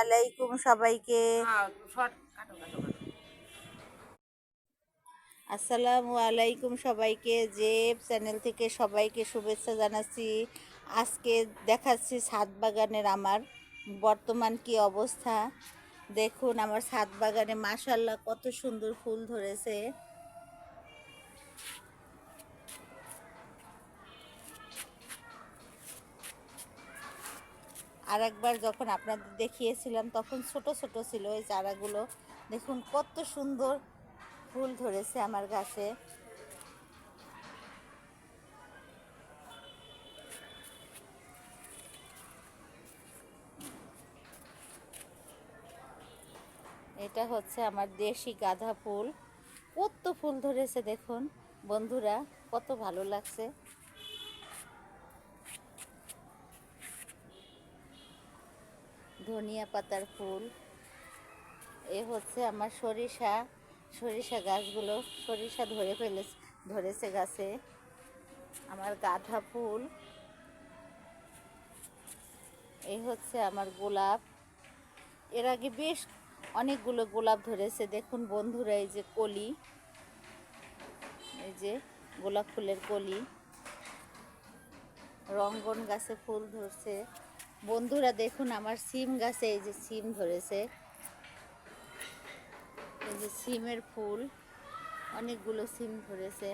আলাইকুম সবাইকে। আসসালামু আলাইকুম সবাইকে। জেব চ্যানেল থেকে সবাইকে শুভেচ্ছা জানাচ্ছি। আজকে দেখাচ্ছি ছাদ বাগানের আমার বর্তমান কি অবস্থা। দেখুন আমার ছাদ বাগানে মাশাআল্লাহ কত সুন্দর ফুল ধরেছে। আর একবার যখন আপনাদের দেখিয়েছিলাম তখন ছোট ছোট ছিল এই চারাগুলো। দেখুন কত সুন্দর ফুল ধরেছে আমার গাছে। এটা হচ্ছে আমার দেশি গাঁদা ফুল। কত ফুল ধরেছে দেখুন বন্ধুরা, কত ভালো লাগছে। ধনিয়া পাতার ফুল। এ হচ্ছে আমার সরিষা গাছগুলো, সরিষা ধরেছে গাছে। আমার গাঁদা ফুল। এই হচ্ছে আমার গোলাপ। এর আগে বেশ অনেকগুলো গোলাপ ধরেছে দেখুন বন্ধুরা। এই যে কলি, এই যে গোলাপ ফুলের কলি। রঙ্গন গাছে ফুল ধরছে বন্ধুরা। দেখুন আমার সিম গাছে এই যে সিম ধরেছে। এই যে সিমের ফুল, অনেকগুলো সিম ধরেছে।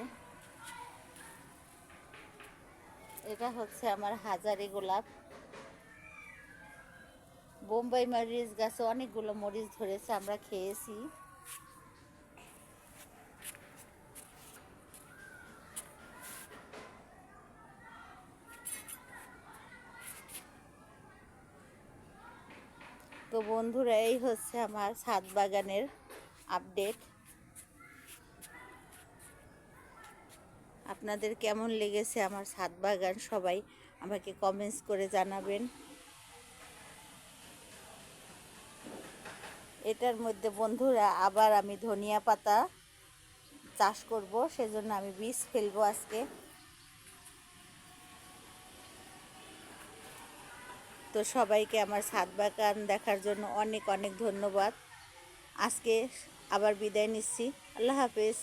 এটা হচ্ছে আমার হাজারি গোলাপ। বোম্বাই মরিচ গাছে অনেকগুলো মরিচ ধরেছে, আমরা খেয়েছি। তো বন্ধুরা এই হচ্ছে আমার ছাদ বাগানের আপডেট। আপনাদের কেমন লেগেছে আমার ছাদ বাগান সবাই আমাকে কমেন্টস করে জানাবেন। এটার মধ্যে বন্ধুরা আবার আমি ধনিয়া পাতা চাষ করব, সেজন্য আমি বীজ ফেলবো আজকে। তো সবাইকে আমার ছাদ বাগান দেখার জন্য অনেক অনেক ধন্যবাদ। আজকে আবার বিদায় নিচ্ছি। আল্লাহ হাফেজ।